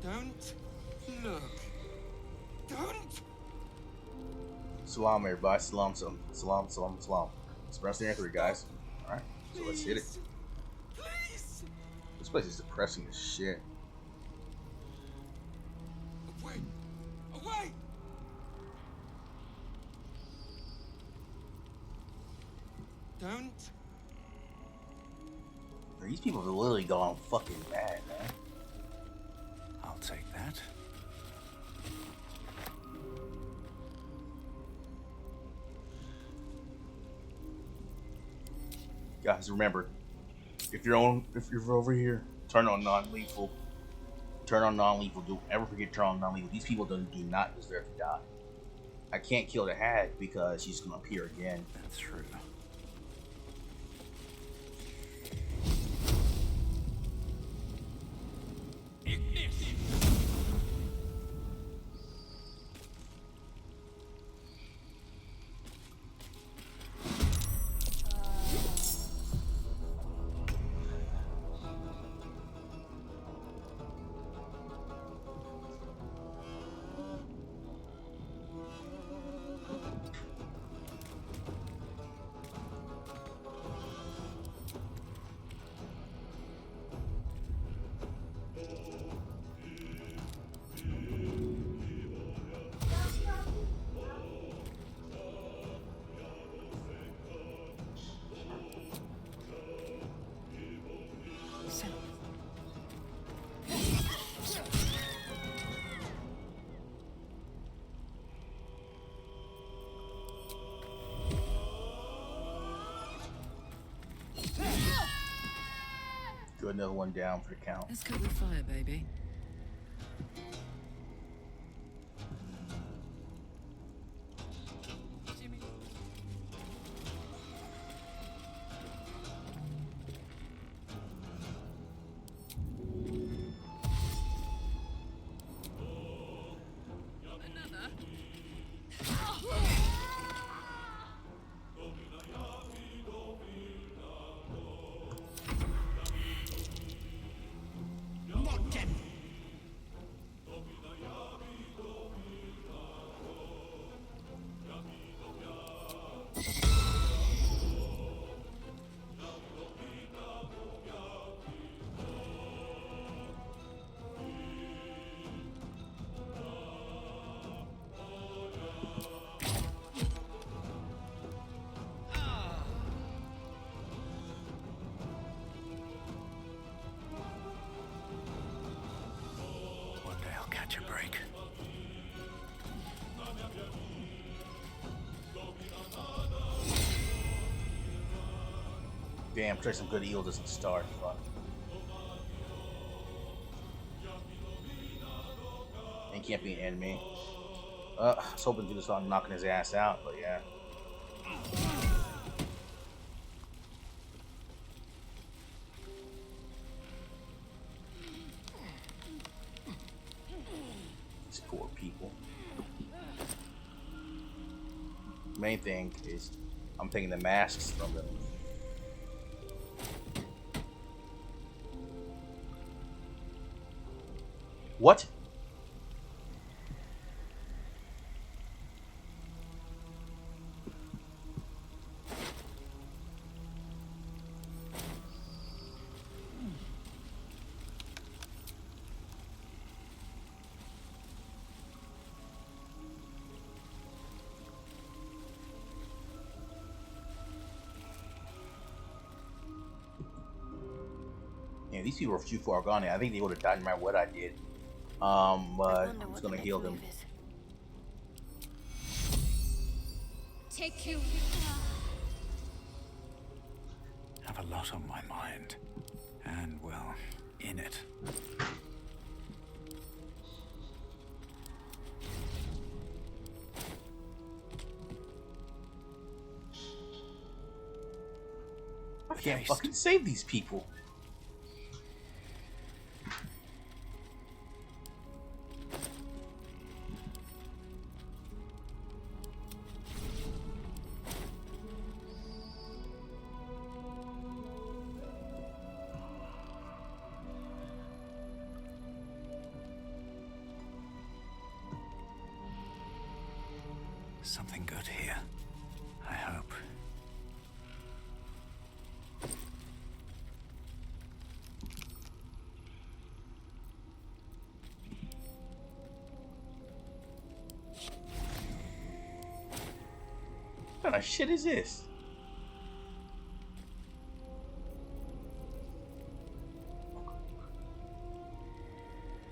Don't look. Don't. Salam, everybody. Salam. It's Wrestling 3, guys. Alright, so let's hit it. Please. This place is depressing as shit. Away. Away. Don't. These people have literally gone fucking mad, man. I'll take that. Guys, remember, if you're over here, turn on non-lethal. Turn on non-lethal. Don't ever forget to turn on non-lethal. These people do not deserve to die. I can't kill the hag because she's gonna appear again. That's true. Good, another one down for the count. Let's go with fire, baby. Catch a break. Damn, try some good eel doesn't start. Fuck. And can't be an enemy. I was hoping to do this on knocking his ass out, but yeah. Poor people. Main thing is I'm taking the masks from them. What? Yeah, these people are too far gone. I think they would have died no matter what I did. But I'm just gonna heal them. Take you. Have a lot on my mind. And, well, in it. I can't fucking save these people. something good here. I hope. What kind of shit is this?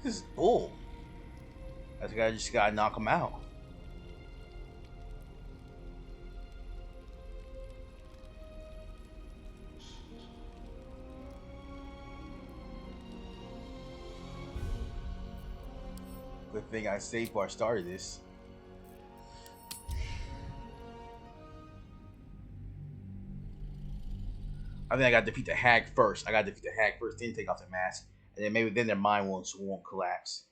This is bull. I think I just gotta knock him out. Good thing I saved before I started this. I think I gotta defeat the hag first. Then take off the mask. And then maybe then their mind won't collapse.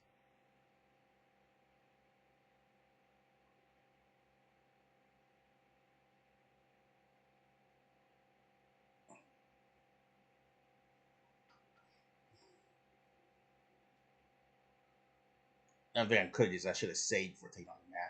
I think I could just I should have saved for taking off the mask.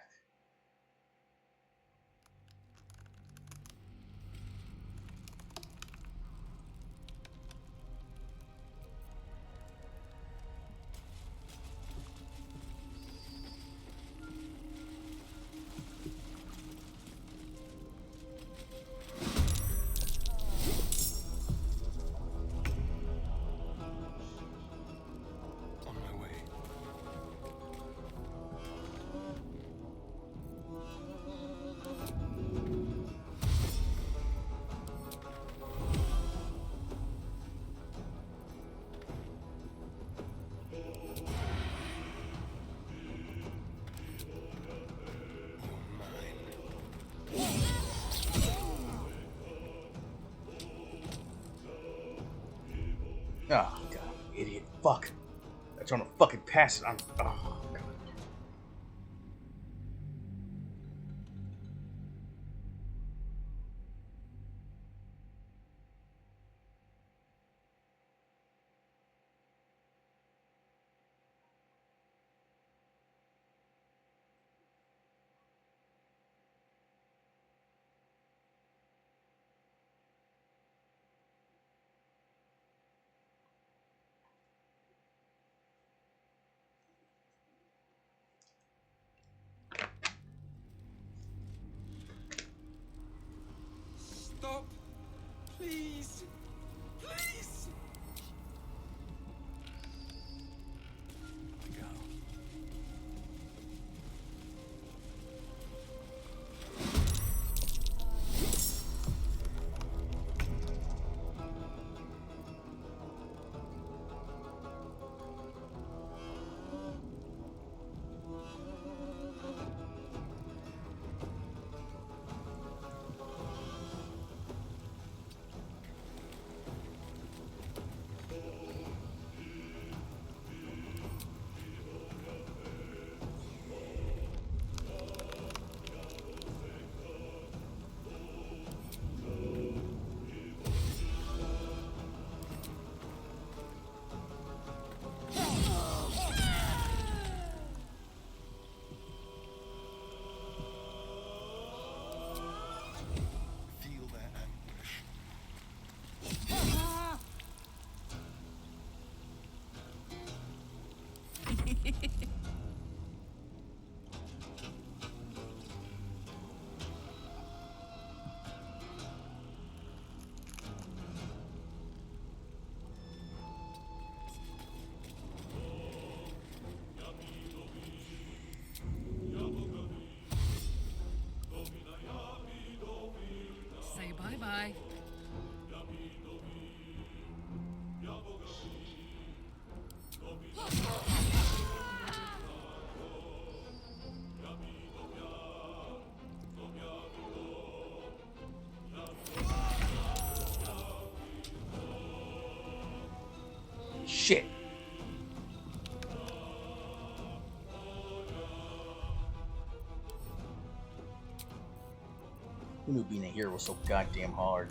On my way. Oh god, idiot. Fuck. I'm trying to fucking pass it. Oh god. Stop. Please. Please. We go. Feel their anguish. Say bye-bye. Shit. Who knew being a hero was so goddamn hard?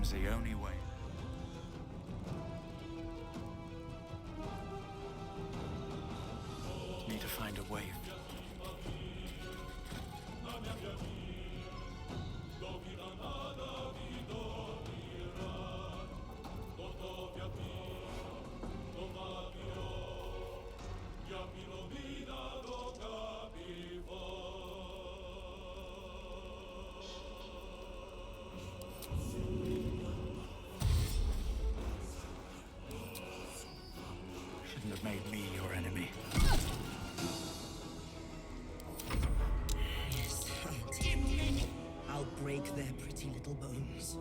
seems the only way. Need to find a way. Shouldn't have made me your enemy. Yes, I'll break their pretty little bones.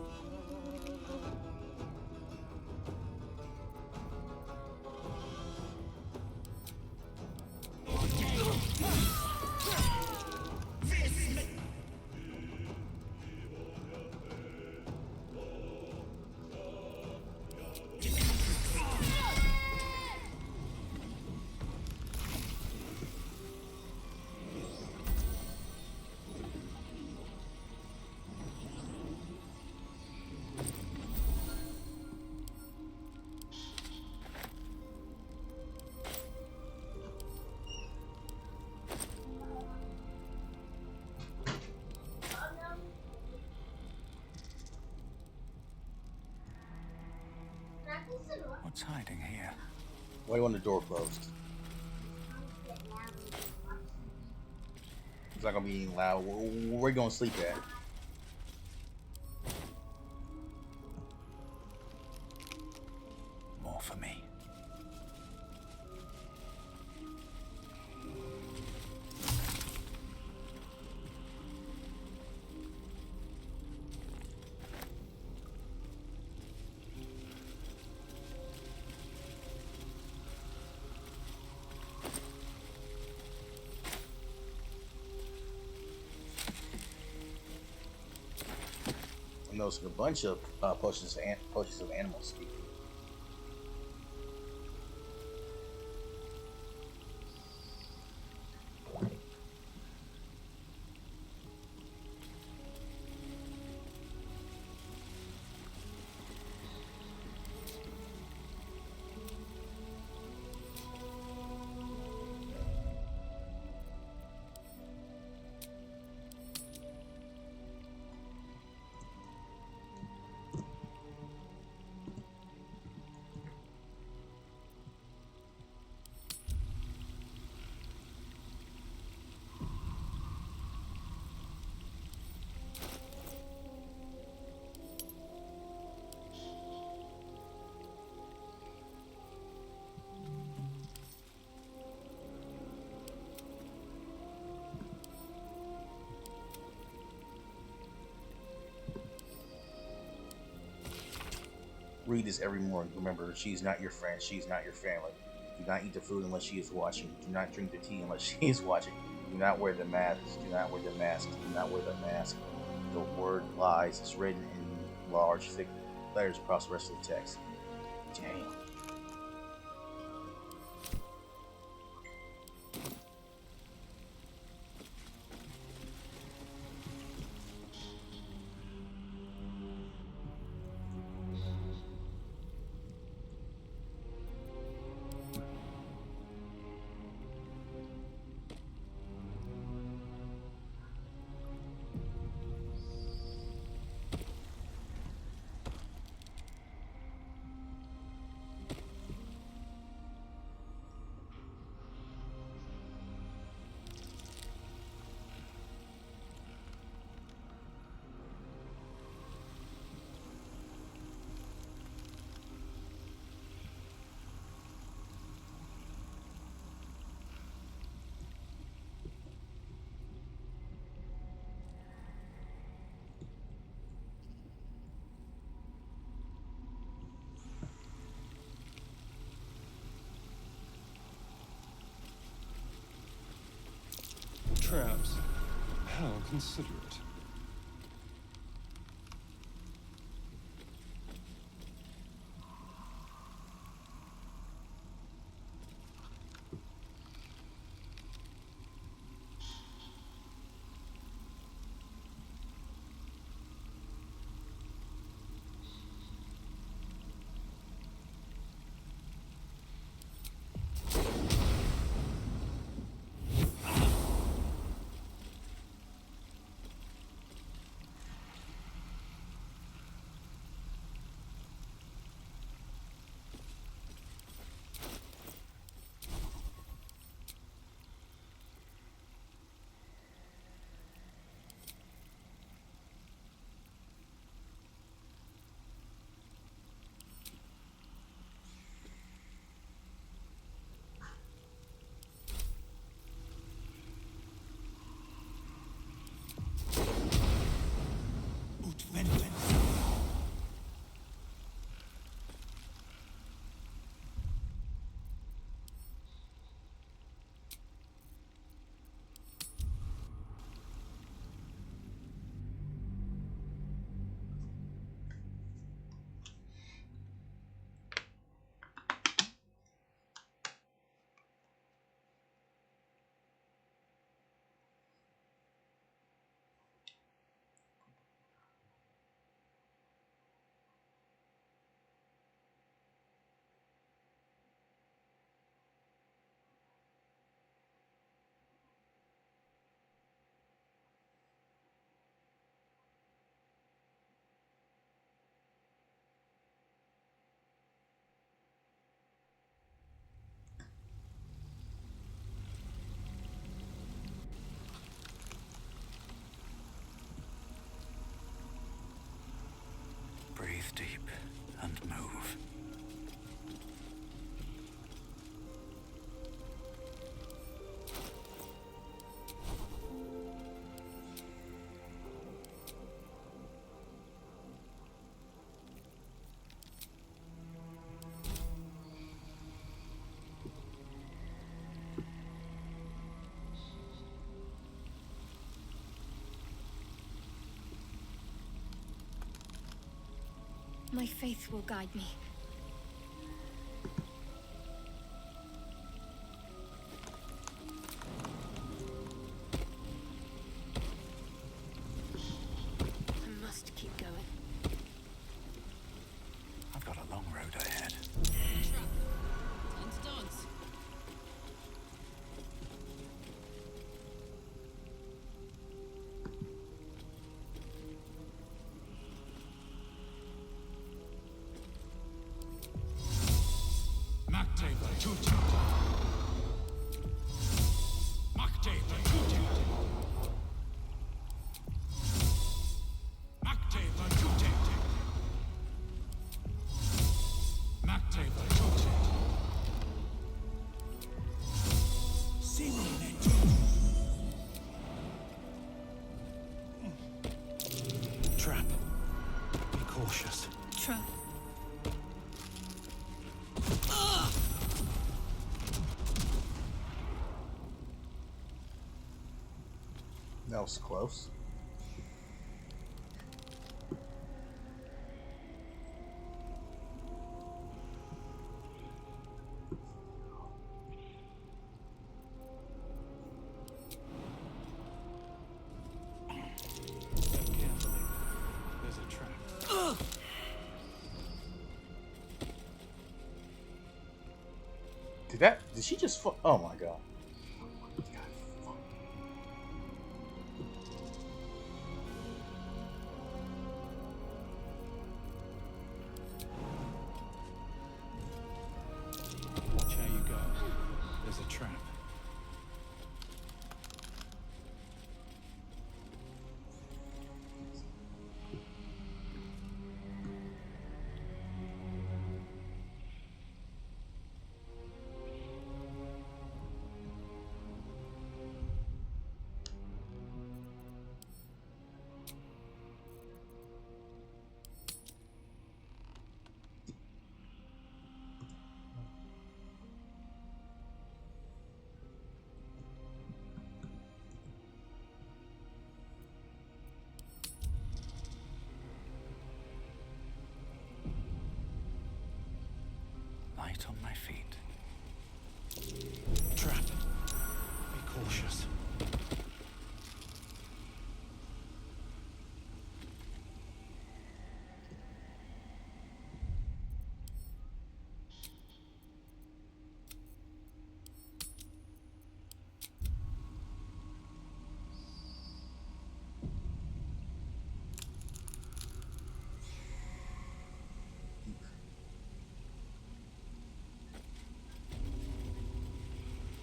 What's hiding here? Why do you want the door closed? It's not gonna be loud. Where you gonna sleep at? More for me. I noticed a bunch of potions of animal speak. Read this every morning. Remember, she's not your friend. She's not your family. Do not eat the food unless she is watching. Do not drink the tea unless she is watching. Do not wear the mask. Do not wear the mask. Do not wear the mask. The word lies is written in large, thick letters across the rest of the text. Damn. Traps. How considerate. Breathe deep and move. My faith will guide me. I must keep going. I've got a long road ahead. Trap. Time to dance. Trap. Be cautious. Trap. That was close. Carefully. There's a trap. Did she just oh my god. Watch how you go. There's a trap. Light on my feet. Trap. Be cautious.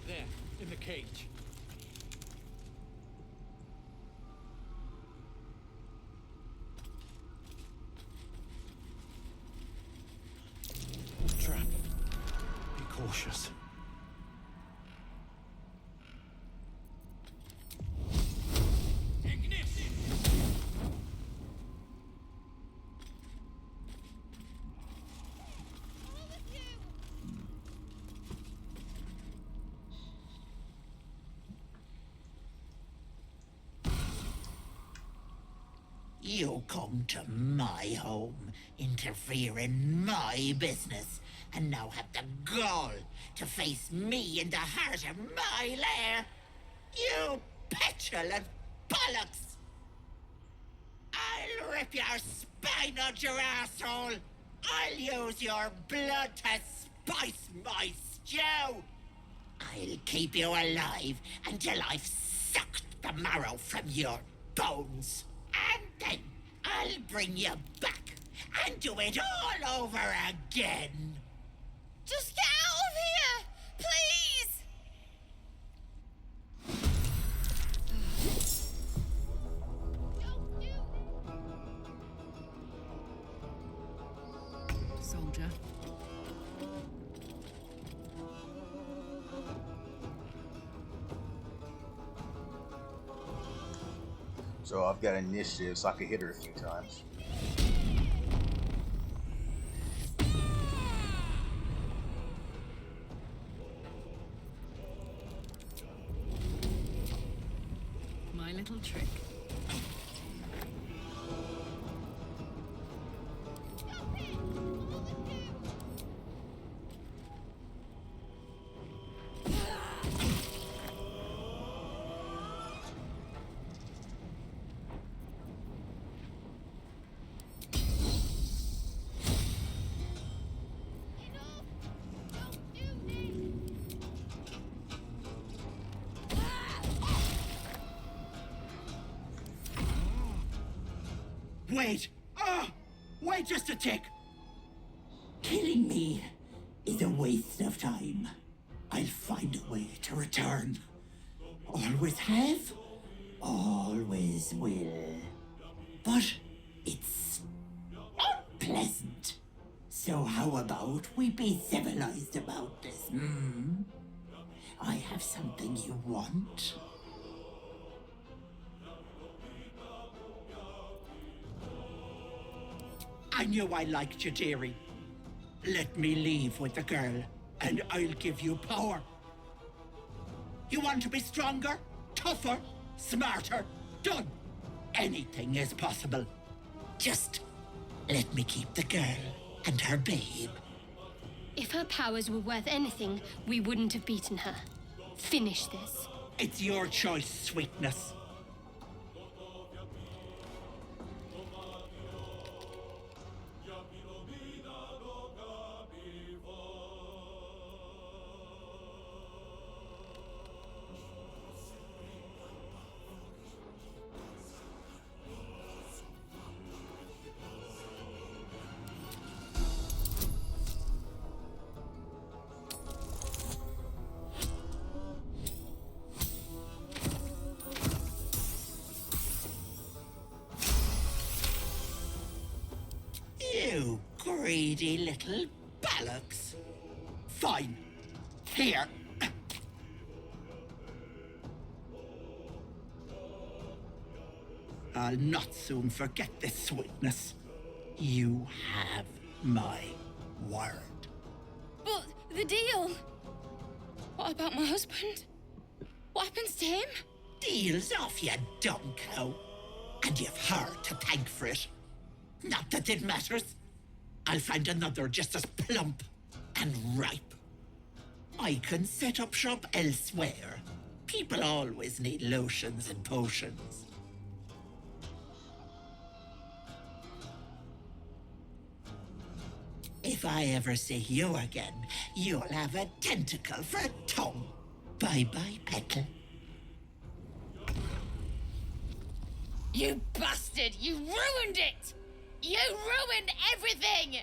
There, in the cage. Trap. Be cautious. You come to my home, interfere in my business, and now have the gall to face me in the heart of my lair? You petulant bollocks! I'll rip your spine out your asshole! I'll use your blood to spice my stew! I'll keep you alive until I've sucked the marrow from your bones. And then I'll bring you back and do it all over again. Just get out of here! Please! Don't do soldier. So I've got initiative, so I can hit her a few times. My little trick. Wait! Wait just a tick! Killing me is a waste of time. I'll find a way to return. Always have, always will. But it's unpleasant. So how about we be civilized about this, hmm? I have something you want. I knew I liked you, dearie. Let me leave with the girl, and I'll give you power. You want to be stronger, tougher, smarter? Done. Anything is possible. Just let me keep the girl and her babe. If her powers were worth anything, we wouldn't have beaten her. Finish this. It's your choice, sweetness. You greedy little bollocks. Fine. Here. I'll not soon forget this sweetness. You have my word. But the deal! What about my husband? What happens to him? Deal's off, you dumb cow. And you've her to thank for it. Not that it matters. I'll find another just as plump and ripe. I can set up shop elsewhere. People always need lotions and potions. If I ever see you again, you'll have a tentacle for a tongue. Bye-bye, Petal. You bastard! You ruined it! You ruined everything!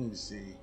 me see.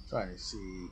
Trying to see.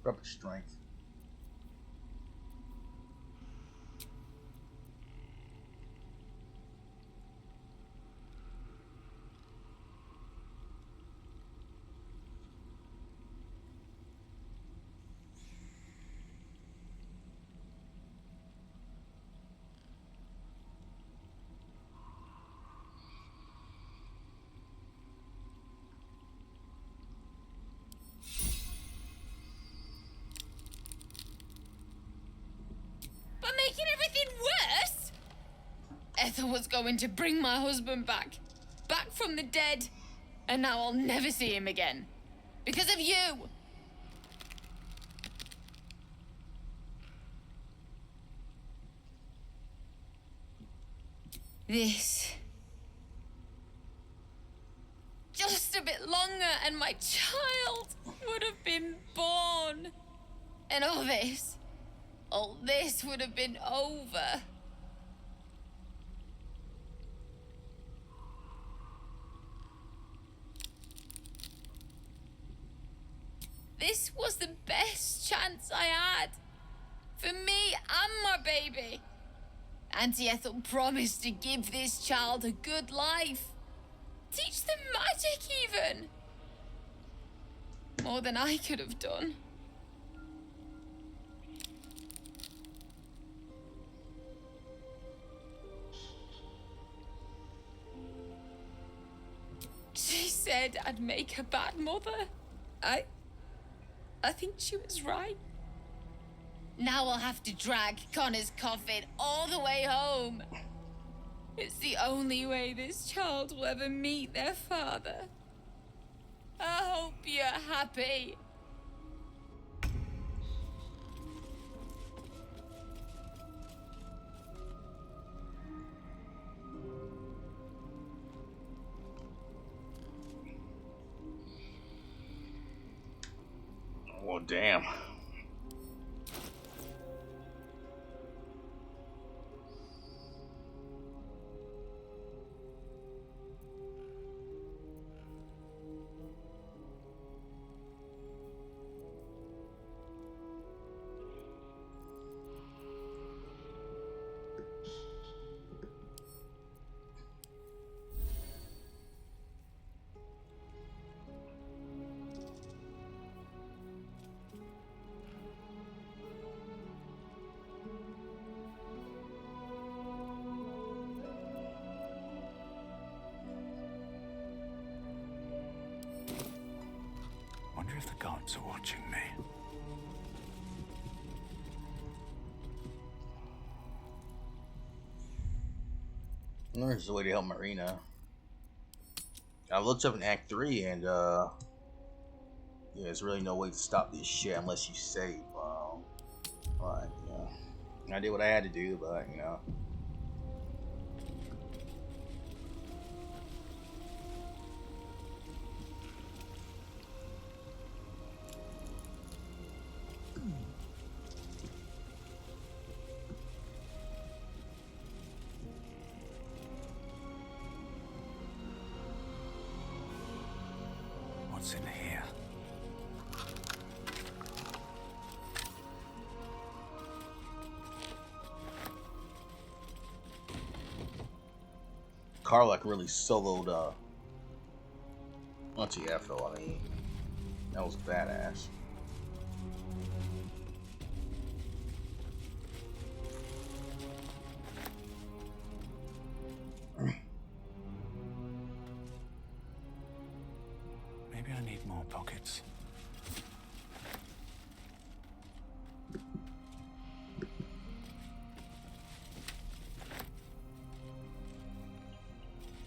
Rubber strength. But making everything worse? Ethel was going to bring my husband back. Back from the dead. And now I'll never see him again. Because of you! This. Just a bit longer and my child would have been born. And all this would have been over. This was the best chance I had. For me and my baby. Auntie Ethel promised to give this child a good life. Teach them magic even. More than I could have done. She said I'd make a bad mother. I think she was right. Now I'll have to drag Connor's coffin all the way home. It's the only way this child will ever meet their father. I hope you're happy. Well, damn. gods are watching me. There's a way to help Marina. I looked up in Act 3 and yeah, there's really no way to stop this shit unless you save. But yeah, I did what I had to do, but you know. What's in here? Karlach really soloed F.O. I mean, that was badass. Maybe I need more pockets.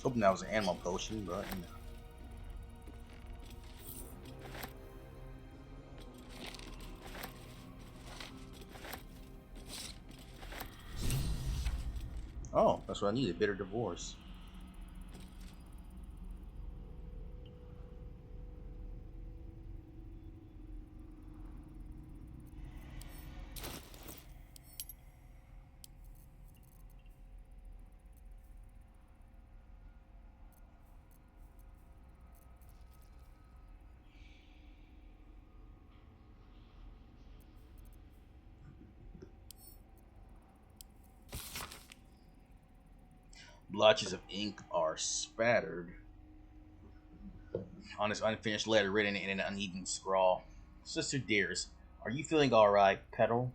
Hoping that was an animal potion, but you know. Oh, that's what I needed. Bitter divorce. Blotches of ink are spattered on this unfinished letter written in an uneven scrawl. Sister Dearest, are you feeling alright, Petal?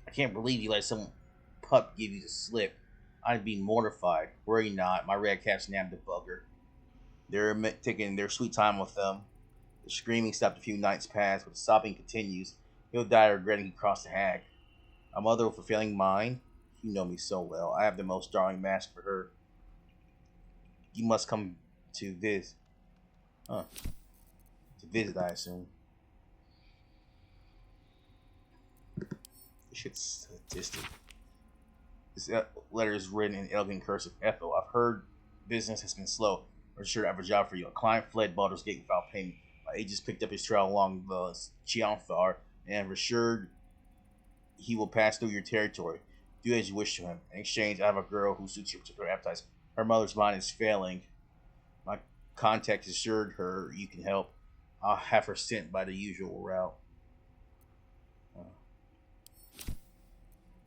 I can't believe you let some pup give you the slip. I'd be mortified. Worry not, my red cats nabbed the bugger. They're taking their sweet time with them. The screaming stopped a few nights past, but the sobbing continues. He'll die regretting he crossed the hag. A mother with a failing mind? You know me so well. I have the most darling mask for her. You must come to visit. To visit, I assume. This shit's sadistic. This letter is written in elegant cursive. Ethel, I've heard business has been slow. I'm sure I have a job for you. A client fled Baldur's Gate without payment. My agents picked up his trail along the Chianthar and have assured he will pass through your territory. Do as you wish to him. In exchange, I have a girl who suits your particular appetites. Her mother's mind is failing. My contact assured her you can help. I'll have her sent by the usual route.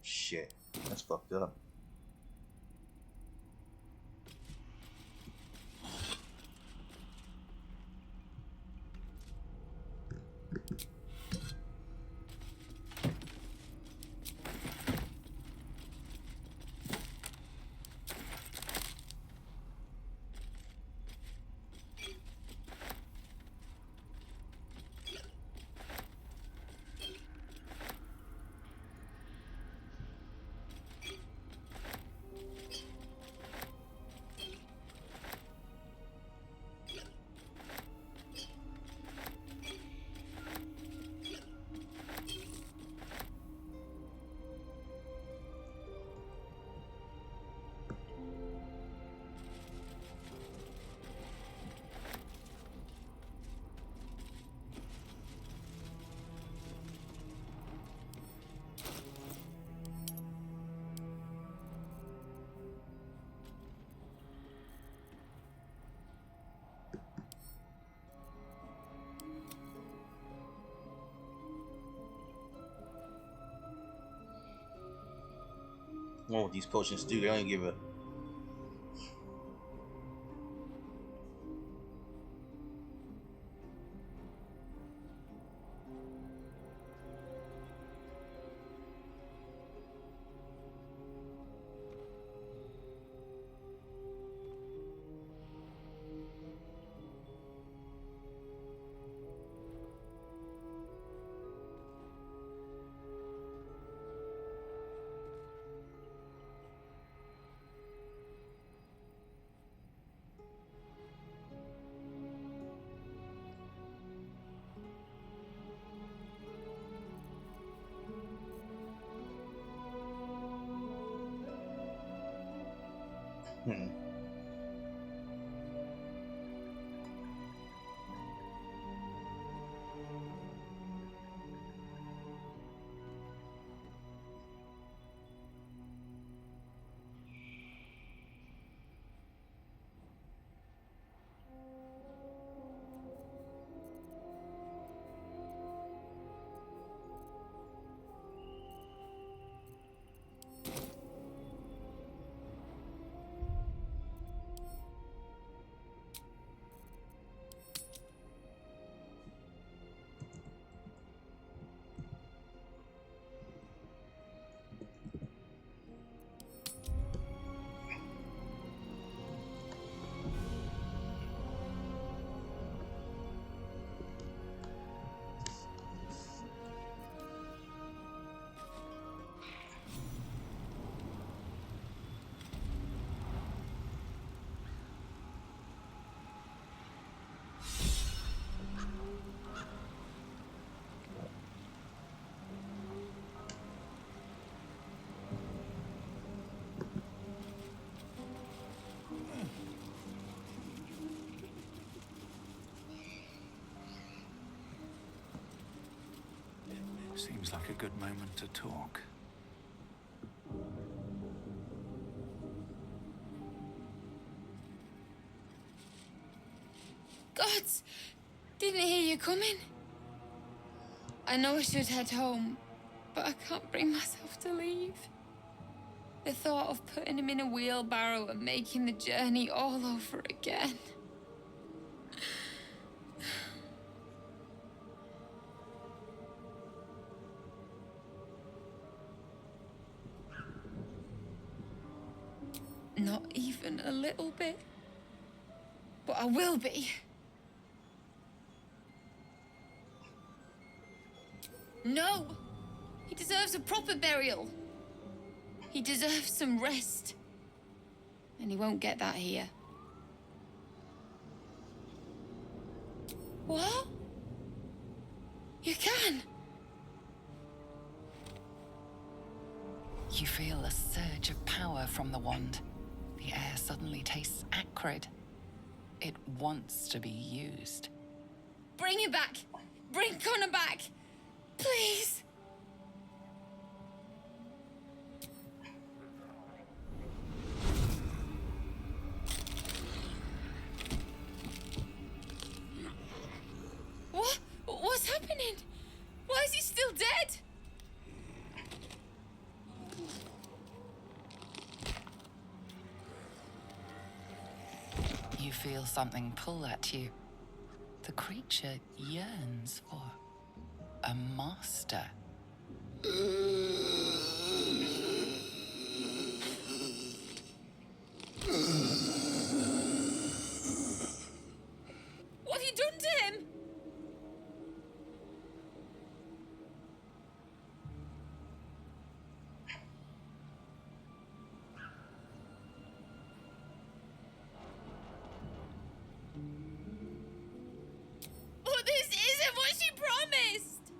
Shit. That's fucked up. What these potions do, they only give a Hmm. Seems like a good moment to talk. Gods! Didn't hear you coming. I know I should head home, but I can't bring myself to leave. The thought of putting him in a wheelbarrow and making the journey all over again. Not even a little bit. But I will be. No! He deserves a proper burial. He deserves some rest. And he won't get that here. What? You can? You feel a surge of power from the wand. The air suddenly tastes acrid. It wants to be used. Bring him back! Bring Connor back! Please! What? What's happening? Why is he still dead? You feel something pull at you. The creature yearns for a master. What have you done to him? But this isn't what she promised!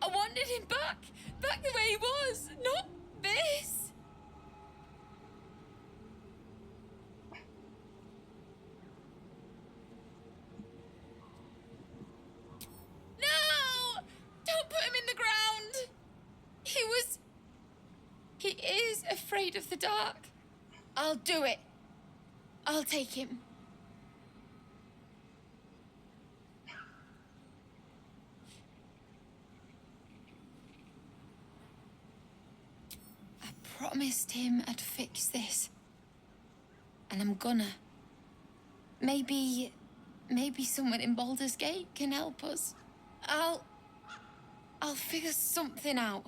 I wanted him back the way he was, not this! No! Don't put him in the ground! He is afraid of the dark. I'll do it. I'll take him. I promised him I'd fix this. And I'm gonna. Maybe someone in Baldur's Gate can help us. I'll figure something out.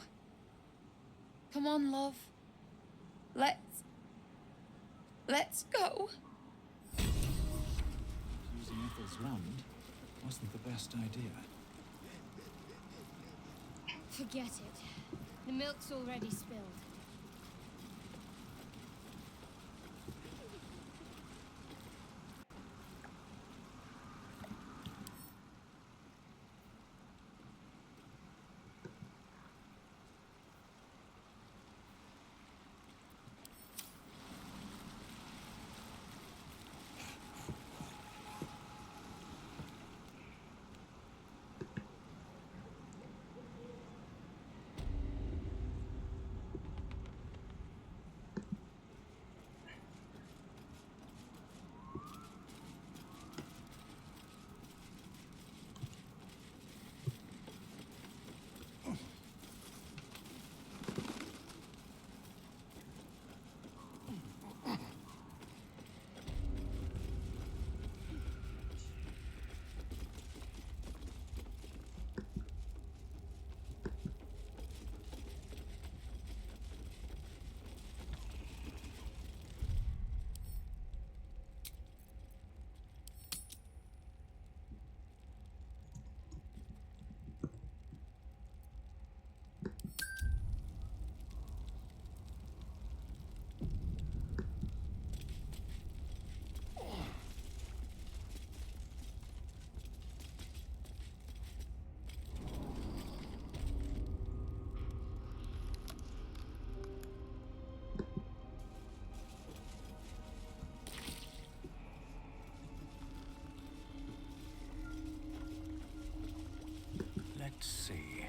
Come on, love. Let's go. Using Ethel's wand wasn't the best idea. Forget it. The milk's already spilled. Let's see.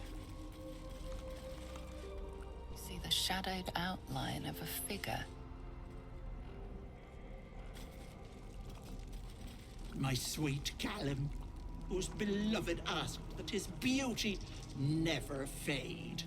You see the shadowed outline of a figure. My sweet Callum, whose beloved asked that his beauty never fade.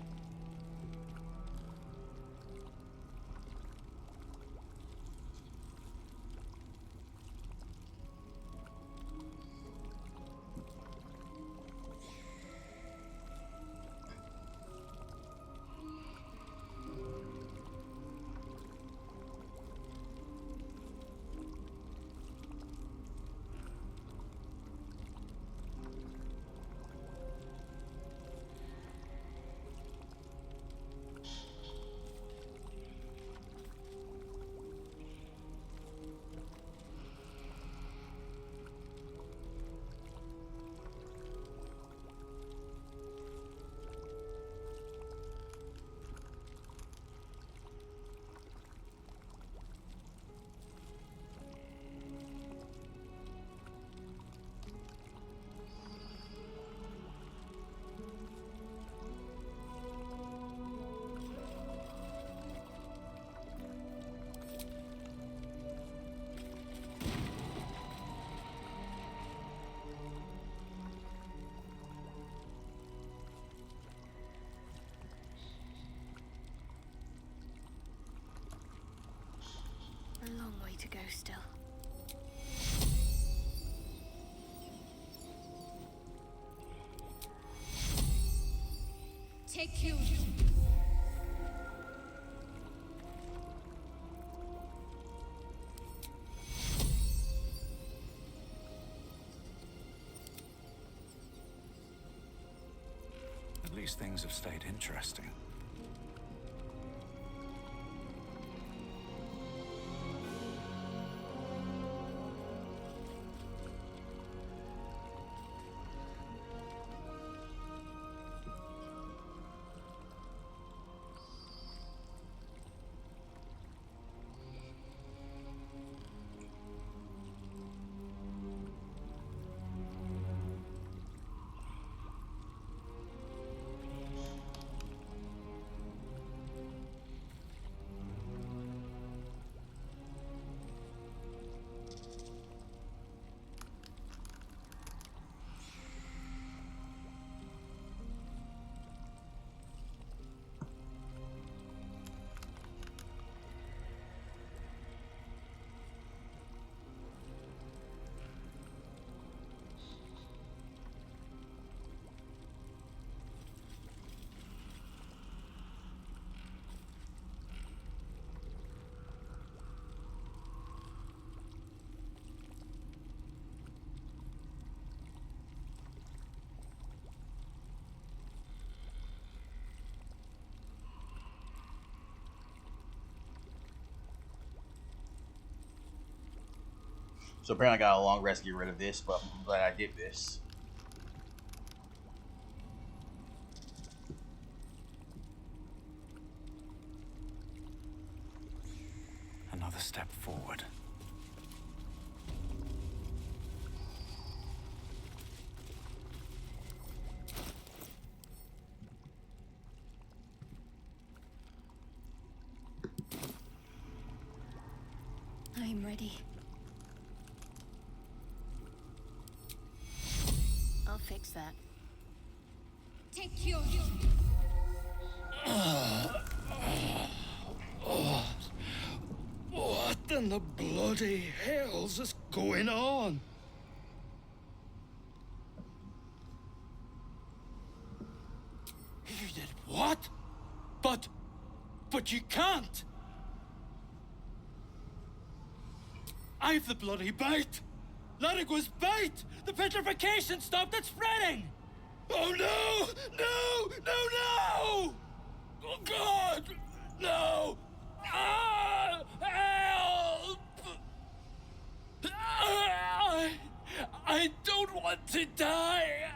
A long way to go still. Take you. At least things have stayed interesting. So apparently I got a long rest to get rid of this, but I'm glad I did this. Another step forward. I'm ready. I'll fix that. Take yours. What in the bloody hell's is going on? You did what? But you can't! I've the bloody bite! Larigo's bite! The petrification stopped it spreading! Oh no! No! No, no! Oh God! No! Ah! Help! I don't want to die!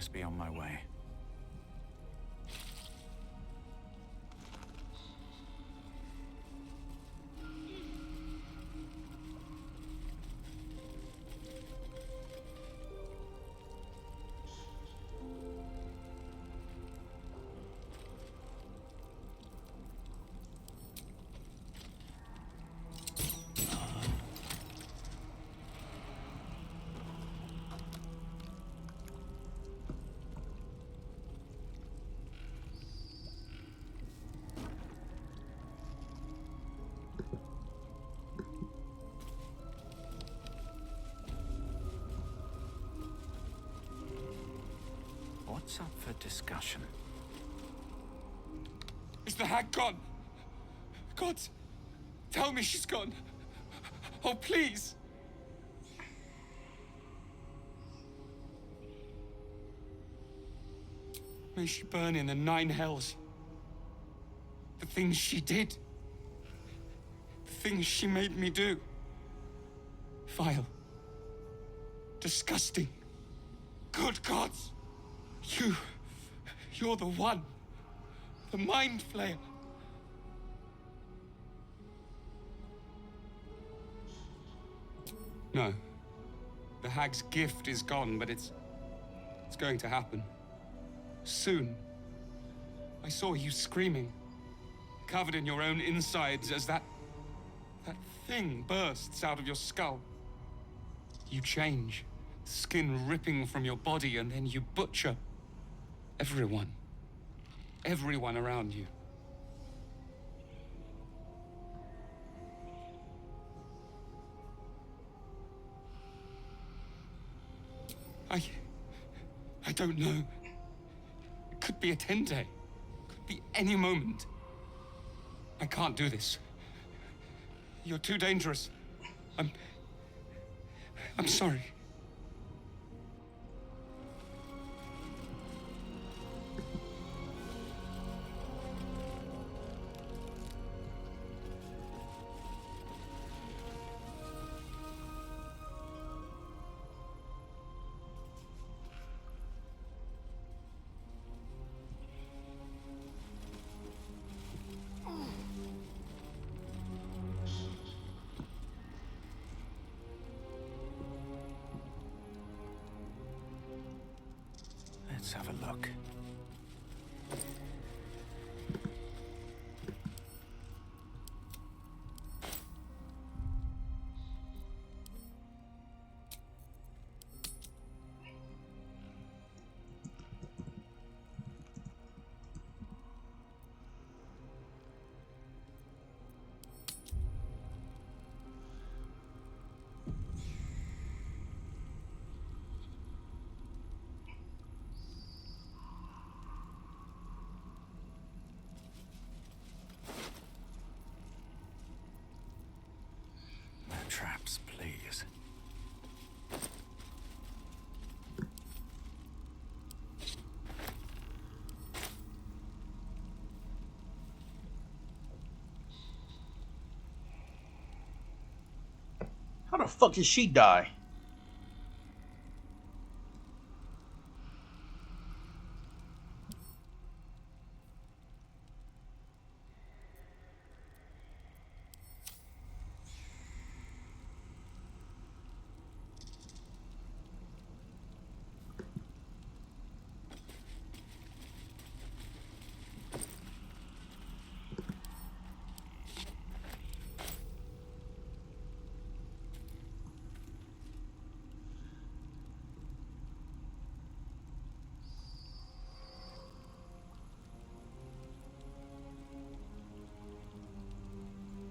best be on my way. What's up for discussion? Is the hag gone? God, tell me she's gone. Oh, please. May she burn in the 9 hells. The things she did. The things she made me do. Vile. Disgusting. Good gods. You're the one. The Mindflayer. No. The hag's gift is gone, but it's going to happen. Soon. I saw you screaming, covered in your own insides as that thing bursts out of your skull. You change, skin ripping from your body, and then you butcher everyone. Everyone around you. I don't know. It could be a 10-day. Could be any moment. I can't do this. You're too dangerous. I'm sorry. Let's have a look. Traps, please. How the fuck did she die?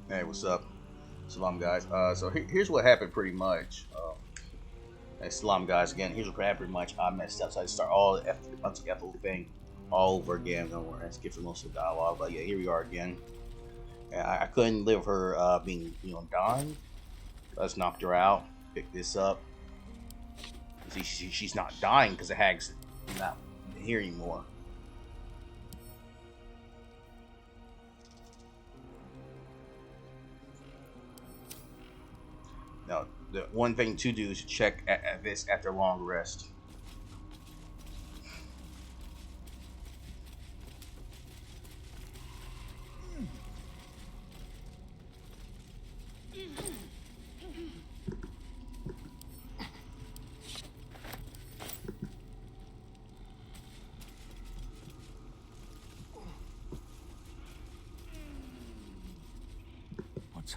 Hey, what's up? Salam, guys. So here's what happened pretty much. Hey, Salam, guys, again. Here's what happened pretty much. I messed up, so I start all the whole thing all over again. Don't worry, I skipped most of the dialogue, but yeah, here we are again. And I couldn't live her being, dying. Let's knock her out. Pick this up. See, she's not dying because the hag's not here anymore. Now, the one thing to do is check at this after long rest.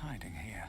hiding here?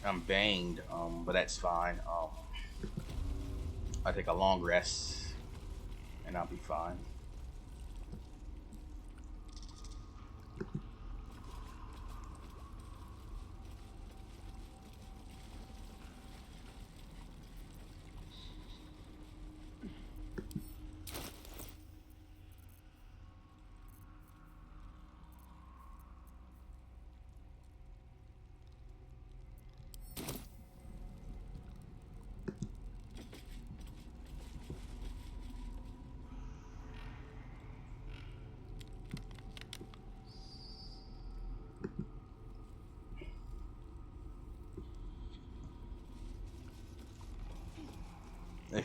I'm banged, but that's fine. I take a long rest, and I'll be fine.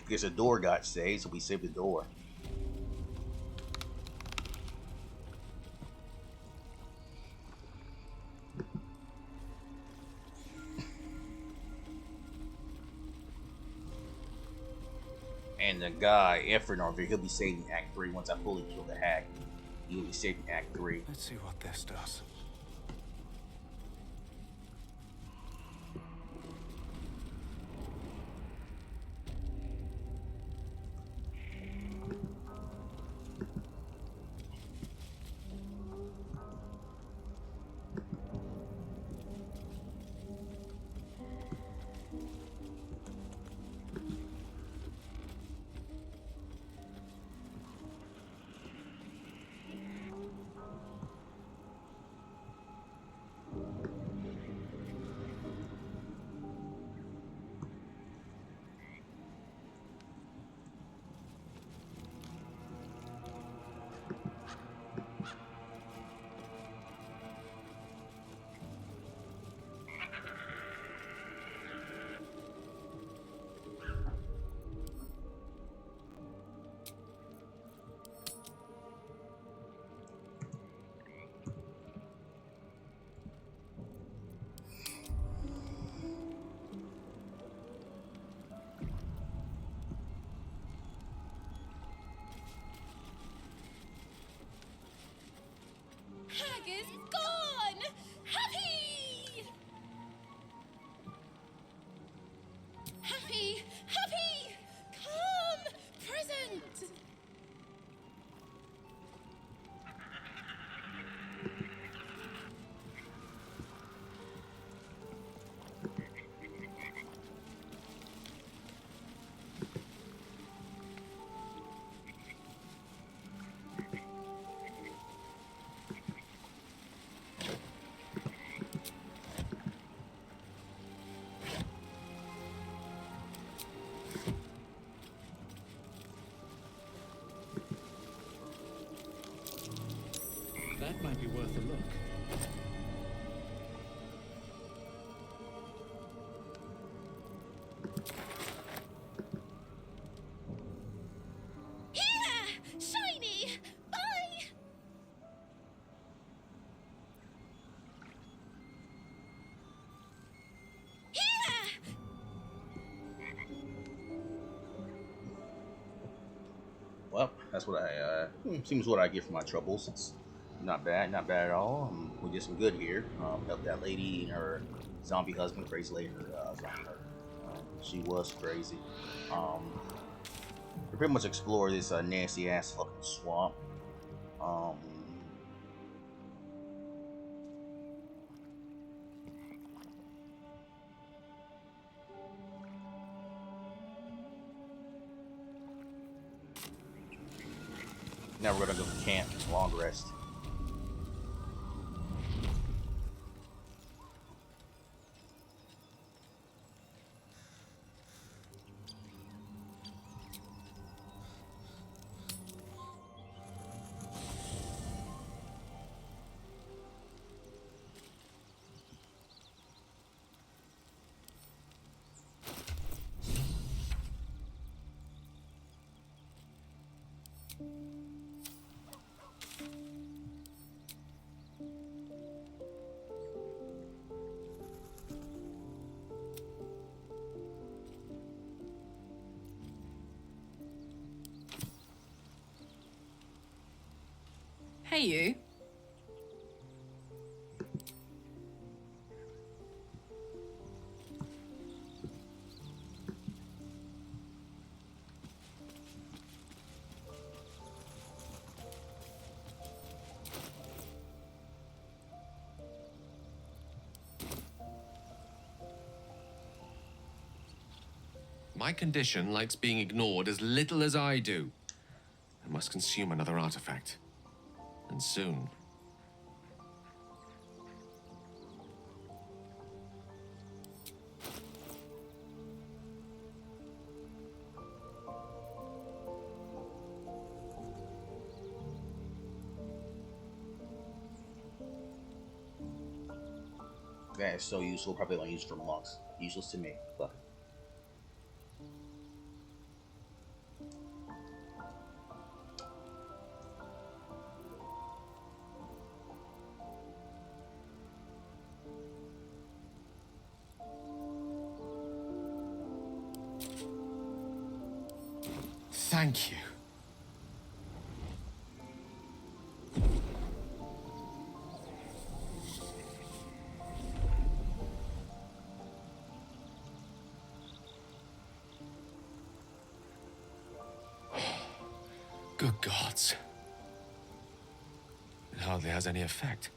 Because the door got saved, so we saved the door. And the guy, Efren over here, he'll be saved in Act 3 once I fully kill the hack. He'll be saved in Act 3. Let's see what this does. Hag is gone! Happy! Happy! Happy! Come! Present! That might be worth a look. Here! Shiny! Bye! Here! Well, that's what I, seems what I get for my troubles. It's not bad at all. We did some good here. Helped that lady and her zombie husband, crazy lady, she was crazy. We pretty much explored this nasty ass fucking swamp. Now we're gonna go to camp. Long rest. Hey, you. My condition likes being ignored as little as I do. I must consume another artifact. And soon. That is so useful. Probably only used for monks. Useless to me. Fuck. Thank you. Good gods. It hardly has any effect.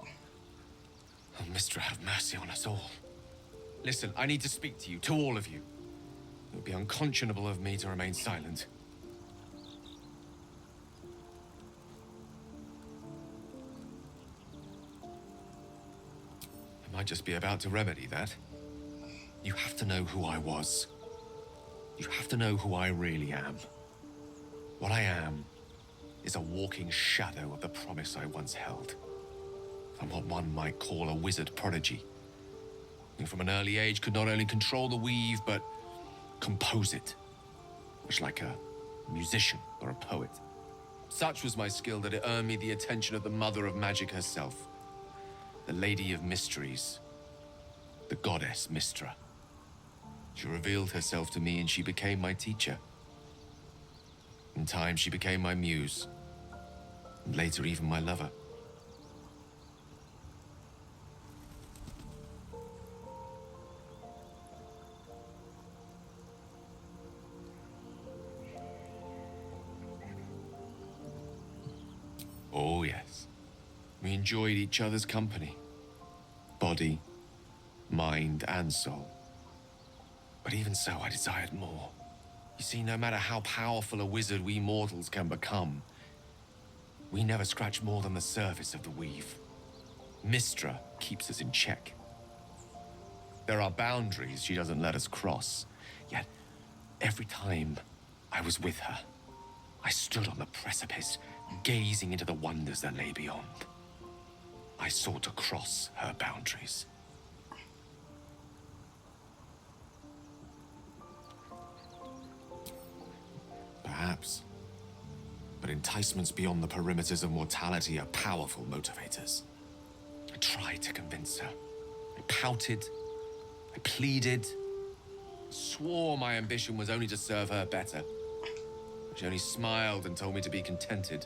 Oh, Mistra, have mercy on us all. Listen, I need to speak to you, to all of you. It would be unconscionable of me to remain silent. I might just be about to remedy that. You have to know who I was. You have to know who I really am. What I am is a walking shadow of the promise I once held. I'm what one might call a wizard prodigy, who from an early age could not only control the weave, but compose it, much like a musician or a poet. Such was my skill that it earned me the attention of the mother of magic herself, the Lady of Mysteries, the goddess Mistra. She revealed herself to me and she became my teacher. In time, she became my muse, and later even my lover. Oh, yes. We enjoyed each other's company. Body, mind, and soul. But even so, I desired more. You see, no matter how powerful a wizard we mortals can become, we never scratch more than the surface of the weave. Mistra keeps us in check. There are boundaries she doesn't let us cross, yet every time I was with her, I stood on the precipice, gazing into the wonders that lay beyond. I sought to cross her boundaries. Perhaps. But enticements beyond the perimeters of mortality are powerful motivators. I tried to convince her. I pouted. I pleaded. Swore my ambition was only to serve her better. She only smiled and told me to be contented.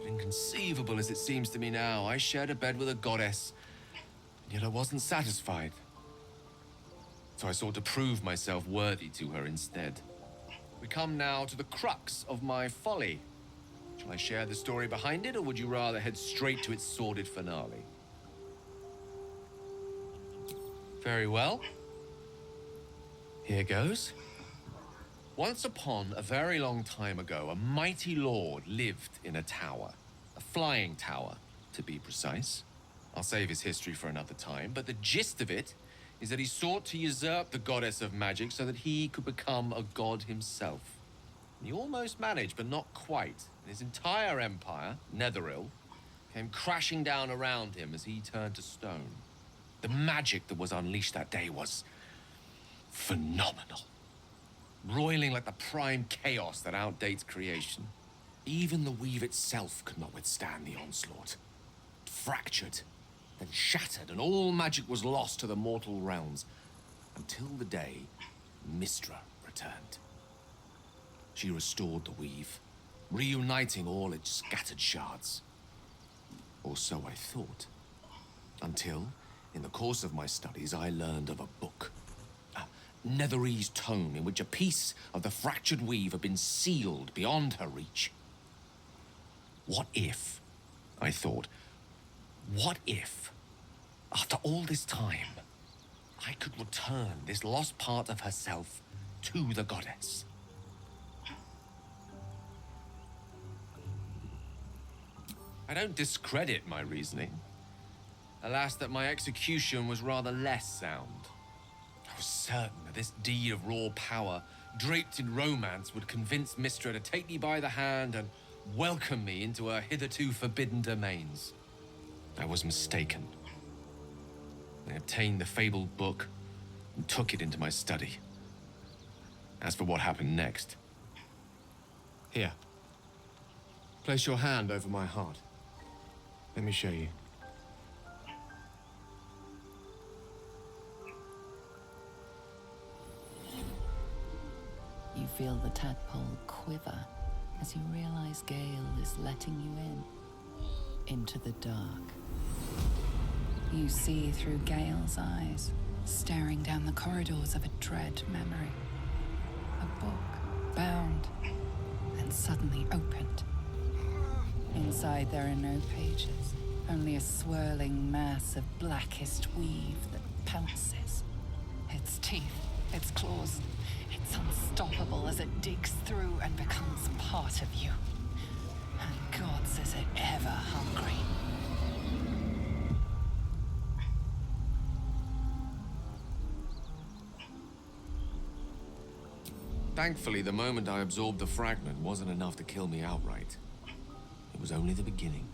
Inconceivable as it seems to me now, I shared a bed with a goddess, and yet I wasn't satisfied. So I sought to prove myself worthy to her instead. We come now to the crux of my folly. Shall I share the story behind it, or would you rather head straight to its sordid finale? Very well. Here goes. Once upon a very long time ago, a mighty lord lived in a tower. A flying tower, to be precise. I'll save his history for another time, but the gist of it is that he sought to usurp the goddess of magic so that he could become a god himself. He almost managed, but not quite. His entire empire, Netheril, came crashing down around him as he turned to stone. The magic that was unleashed that day was phenomenal. Roiling like the prime chaos that outdates creation. Even the weave itself could not withstand the onslaught. It fractured, then shattered, and all magic was lost to the mortal realms, until the day Mistra returned. She restored the weave, reuniting all its scattered shards. Or so I thought. Until, in the course of my studies, I learned of a book. A Netherese tome in which a piece of the fractured weave had been sealed beyond her reach. What if, I thought, what if, after all this time, I could return this lost part of herself to the goddess? I don't discredit my reasoning. Alas, that my execution was rather less sound. I was certain that this deed of raw power, draped in romance, would convince Mistra to take me by the hand and welcome me into her hitherto forbidden domains. I was mistaken. I obtained the fabled book and took it into my study. As for what happened next... Here. Place your hand over my heart. Let me show you. You feel the tadpole quiver as you realize Gale is letting you into the dark. You see through Gale's eyes, staring down the corridors of a dread memory. A book, bound, and suddenly opened. Inside there are no pages, only a swirling mass of blackest weave that pounces. Its teeth, its claws, it's unstoppable as it digs through and becomes part of you. And gods, is it ever hungry. Thankfully, the moment I absorbed the fragment wasn't enough to kill me outright. It was only the beginning.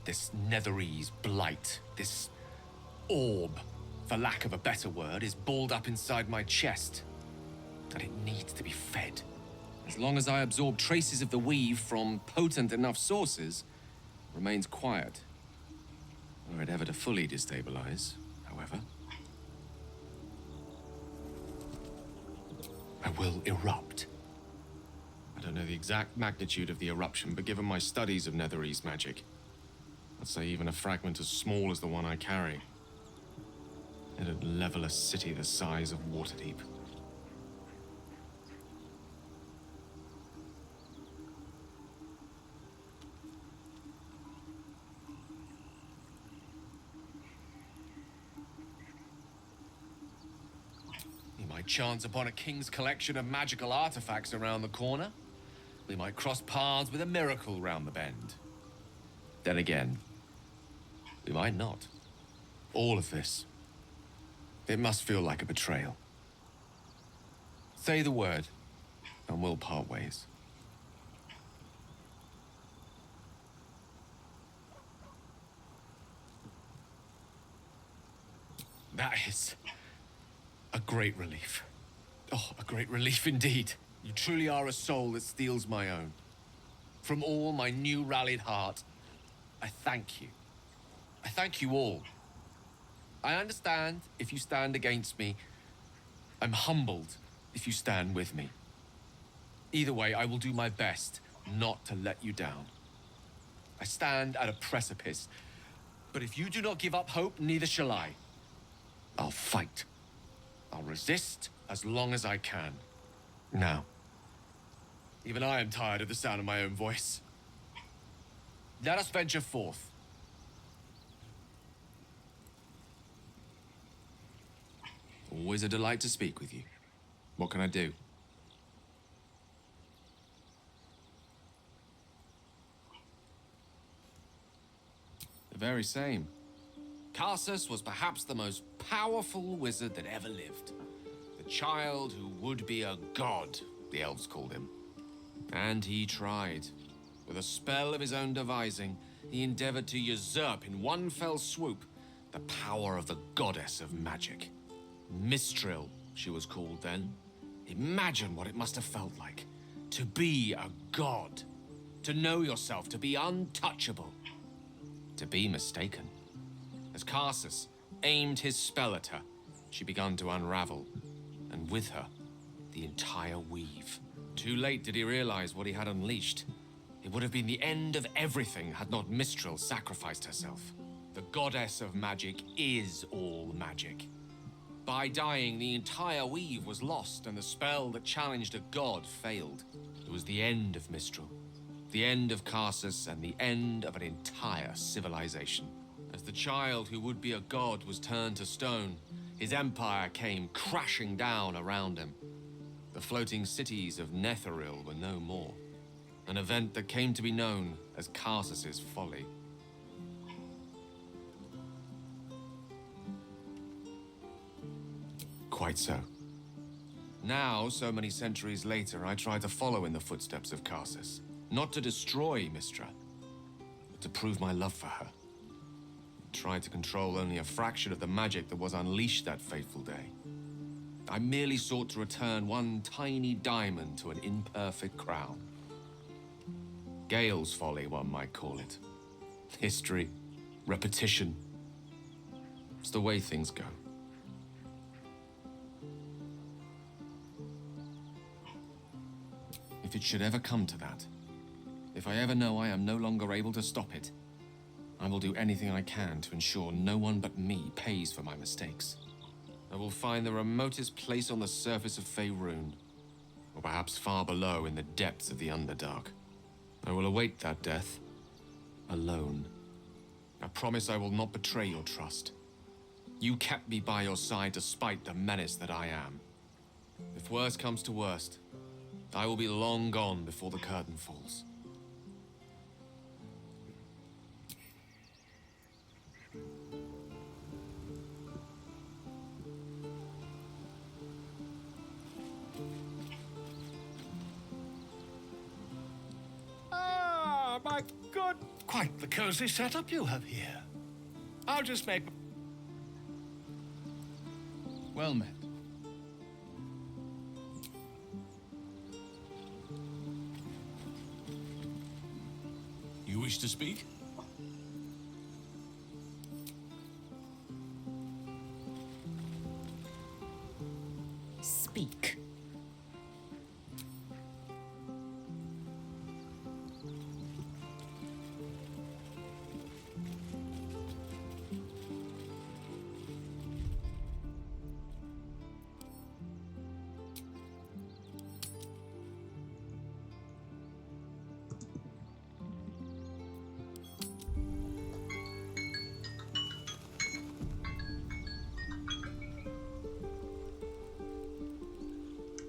This Netherese blight, this orb, for lack of a better word, is balled up inside my chest. And it needs to be fed. As long as I absorb traces of the weave from potent enough sources, it remains quiet. Were it ever to fully destabilize, however, I will erupt. I don't know the exact magnitude of the eruption, but given my studies of Netherese magic, I'd say even a fragment as small as the one I carry, it'd level a city the size of Waterdeep. We might chance upon a king's collection of magical artifacts around the corner. We might cross paths with a miracle round the bend. Then again, we might not. All of this, it must feel like a betrayal. Say the word, and we'll part ways. That is a great relief. Oh, a great relief indeed. You truly are a soul that steals my own. From all my new rallied heart, I thank you. I thank you all. I understand if you stand against me. I'm humbled if you stand with me. Either way, I will do my best not to let you down. I stand at a precipice, but if you do not give up hope, neither shall I. I'll fight. I'll resist as long as I can. Now, even I am tired of the sound of my own voice. Let us venture forth. Always a delight to speak with you. What can I do? The very same. Karsus was perhaps the most powerful wizard that ever lived. The child who would be a god, the elves called him. And he tried. With a spell of his own devising, he endeavored to usurp in one fell swoop the power of the goddess of magic. Mistral, she was called then. Imagine what it must have felt like to be a god, to know yourself, to be untouchable, to be mistaken. As Karsus aimed his spell at her, she began to unravel, and with her, the entire weave. Too late did he realize what he had unleashed. It would have been the end of everything had not Mistral sacrificed herself. The goddess of magic is all magic. By dying, the entire weave was lost, and the spell that challenged a god failed. It was the end of Mistral, the end of Karsus, and the end of an entire civilization. As the child who would be a god was turned to stone, his empire came crashing down around him. The floating cities of Netheril were no more. An event that came to be known as Karsus's folly. Quite so. Now, so many centuries later, I try to follow in the footsteps of Karsus. Not to destroy Mistra, but to prove my love for her. Try to control only a fraction of the magic that was unleashed that fateful day. I merely sought to return one tiny diamond to an imperfect crown. Gale's folly, one might call it. History, repetition. It's the way things go. If it should ever come to that, if I ever know I am no longer able to stop it, I will do anything I can to ensure no one but me pays for my mistakes. I will find the remotest place on the surface of Faerun, or perhaps far below in the depths of the Underdark. I will await that death, alone. I promise I will not betray your trust. You kept me by your side despite the menace that I am. If worst comes to worst, I will be long gone before the curtain falls. Ah, my good. Quite the cozy setup you have here. I'll just make... Well met. You wish to speak? Speak.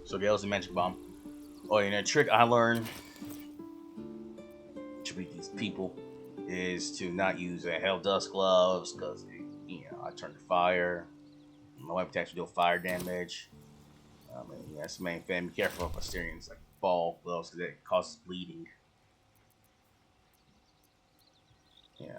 So Gale's a magic bomb. Oh, and a trick I learned to beat these people is to not use hell dust gloves because I turn to fire. My weapon attacks deal fire damage. That's the main thing. Be careful of Asterians like ball gloves because it causes bleeding. Yeah.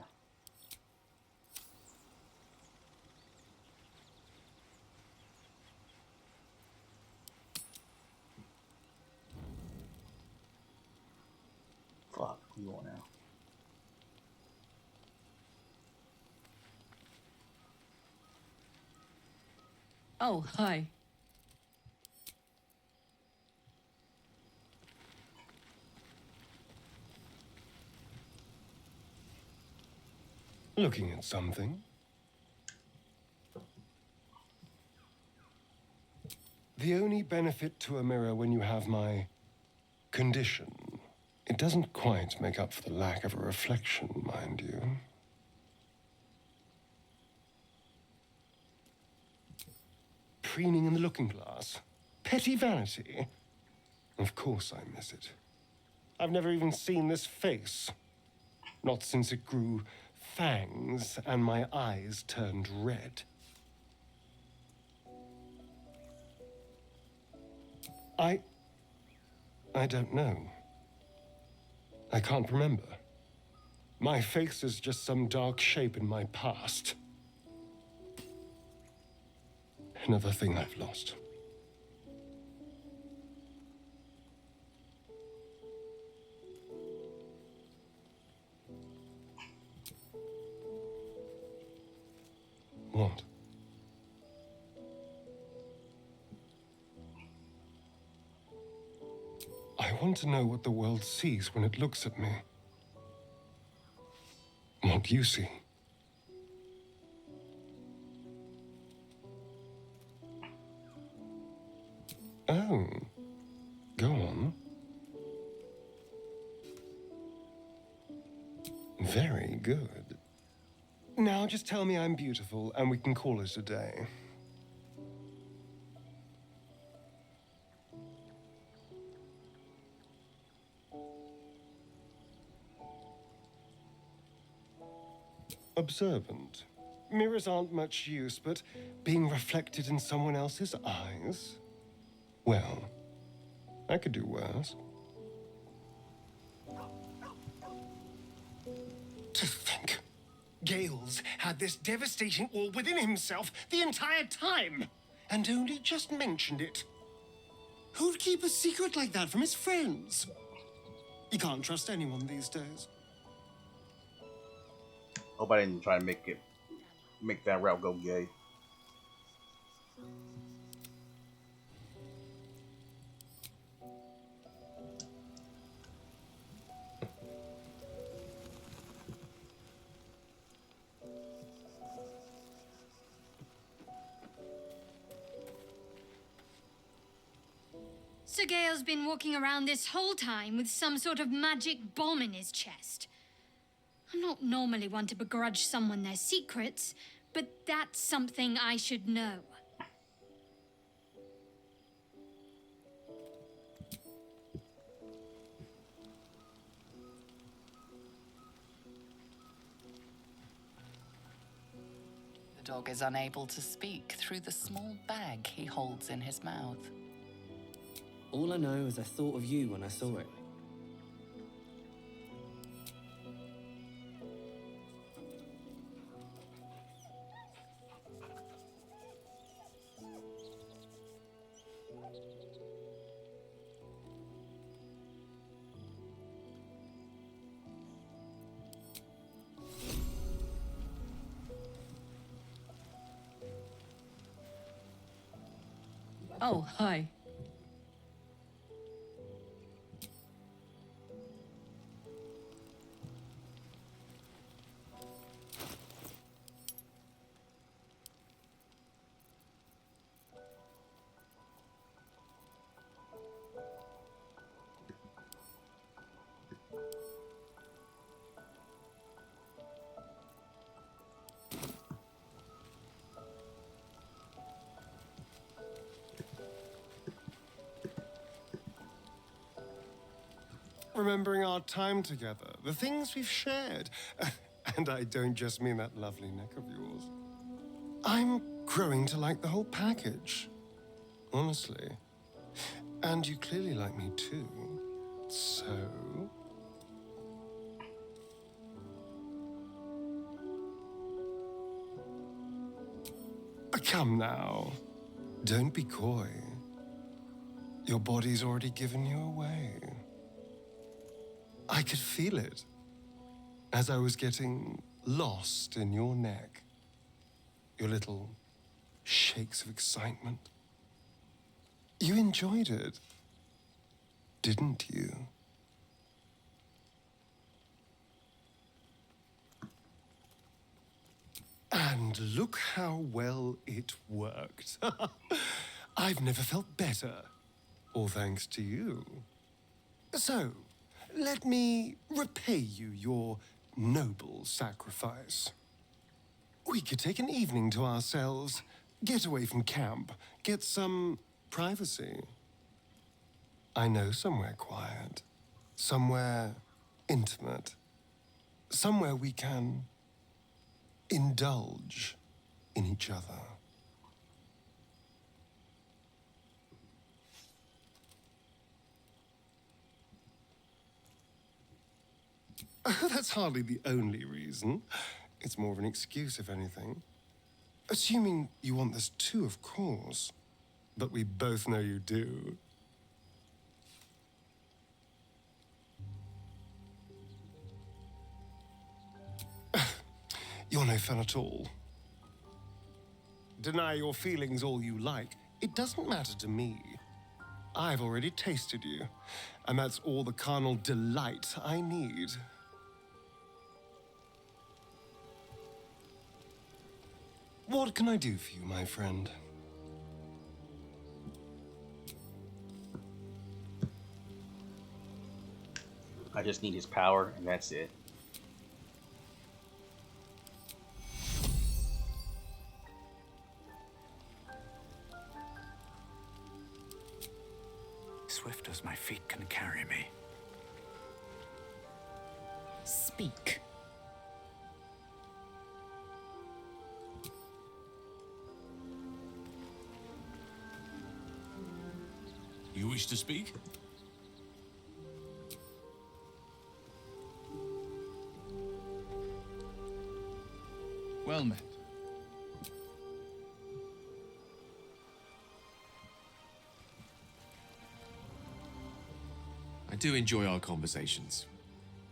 Fuck, we want now. Oh, hi. Looking at something. The only benefit to a mirror when you have my condition, it doesn't quite make up for the lack of a reflection, mind you. preening in the looking glass? Petty vanity? Of course I miss it. I've never even seen this face. Not since it grew fangs and my eyes turned red. I don't know. I can't remember. My face is just some dark shape in my past. Another thing I've lost. What? I want to know what the world sees when it looks at me. What do you see? Oh, go on. Very good. Now just tell me I'm beautiful and we can call it a day. Observant. Mirrors aren't much use, but being reflected in someone else's eyes? Well, I could do worse. To think, Gales had this devastating all within himself the entire time, and only just mentioned it. Who'd keep a secret like that from his friends? You can't trust anyone these days. Hope I didn't try to make that route go gay. Sir Gale's been walking around this whole time with some sort of magic bomb in his chest. I'm not normally one to begrudge someone their secrets, but that's something I should know. The dog is unable to speak through the small bag he holds in his mouth. All I know is I thought of you when I saw it. Oh, hi. Remembering our time together, the things we've shared. And I don't just mean that lovely neck of yours. I'm growing to like the whole package, honestly. And you clearly like me too. So... Come now. Don't be coy. Your body's already given you away. I could feel it as I was getting lost in your neck. Your little shakes of excitement. You enjoyed it, didn't you? And look how well it worked. I've never felt better, all thanks to you. So, let me repay you your noble sacrifice. We could take an evening to ourselves, Get away from camp. Get some privacy. I know somewhere quiet. Somewhere intimate. Somewhere we can indulge in each other. That's hardly the only reason. It's more of an excuse, if anything. Assuming you want this too, of course. But we both know you do. You're no fun at all. Deny your feelings all you like. It doesn't matter to me. I've already tasted you, and that's all the carnal delight I need. What can I do for you, my friend? I just need his power, and that's it. Swift as my feet can carry me. Speak. You wish to speak? Well met. I do enjoy our conversations.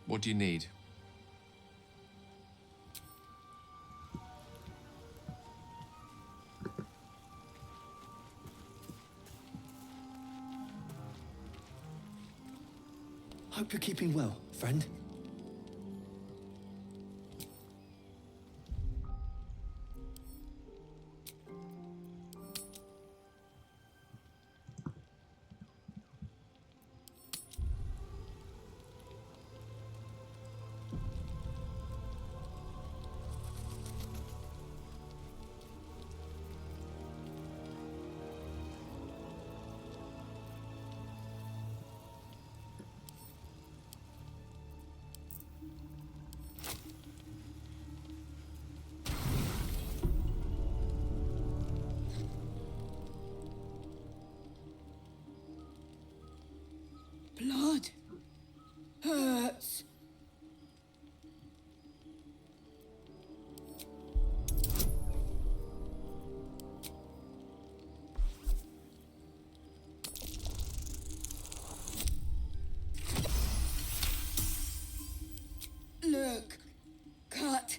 What do you need? Hope you're keeping well, friend. Blood hurts. Look, cut.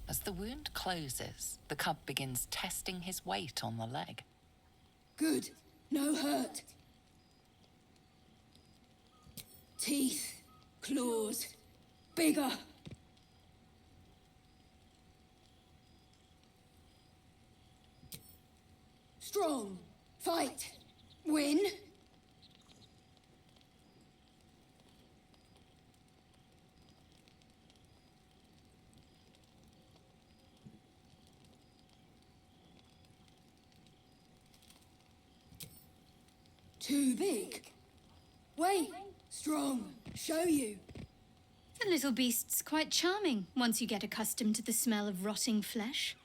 As the wound closes, the cub begins testing his weight on the leg. Good. No hurt. Teeth, claws, bigger. Strong. Fight. Win. Too big. Wait. Strong. Show you. The little beast's quite charming once you get accustomed to the smell of rotting flesh.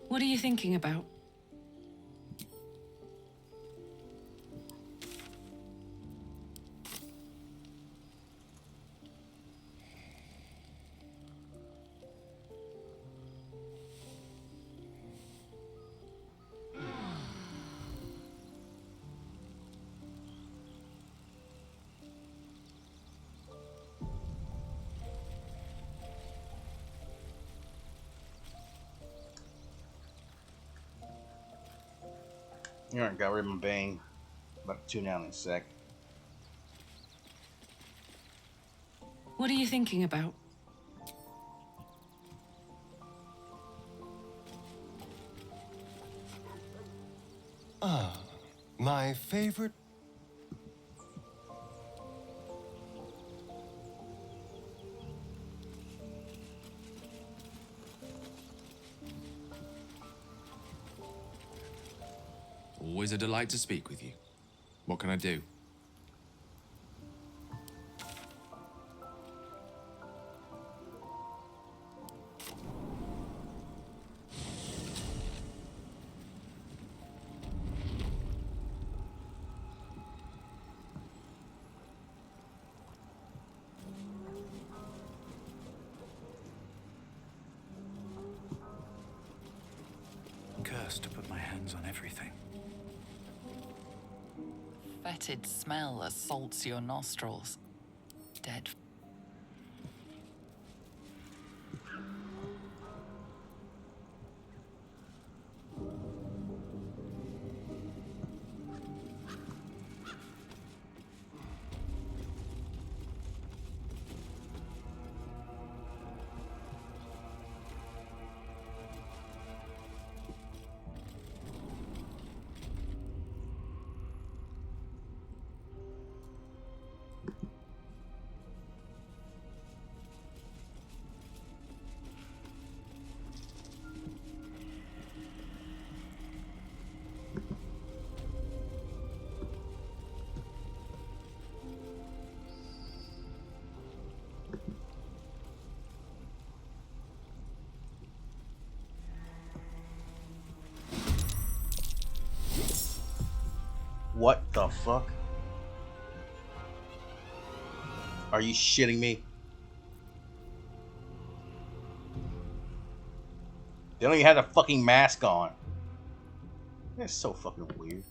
What are you thinking about? Alright, got rid of my bang. About to tune down in a sec. What are you thinking about? Ah, my favorite. Always a delight to speak with you. What can I do? Cursed to put my hands on everything. Fetid smell assaults your nostrils. Dead. What the fuck? Are you shitting me? They don't even have a fucking mask on. That's so fucking weird.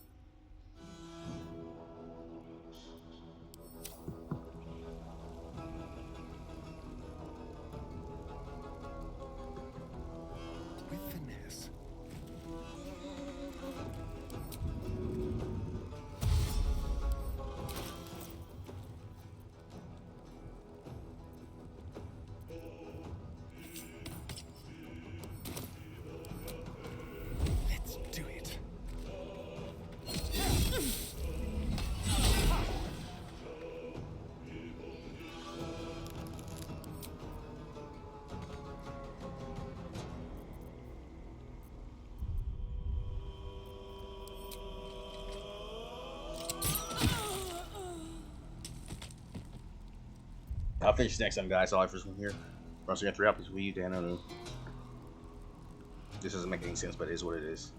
With finesse. Let's do it. I'll finish next time, guys. All I first one here. Once again, 3 hours with you, Dan. I don't know. This doesn't make any sense, but it is what it is.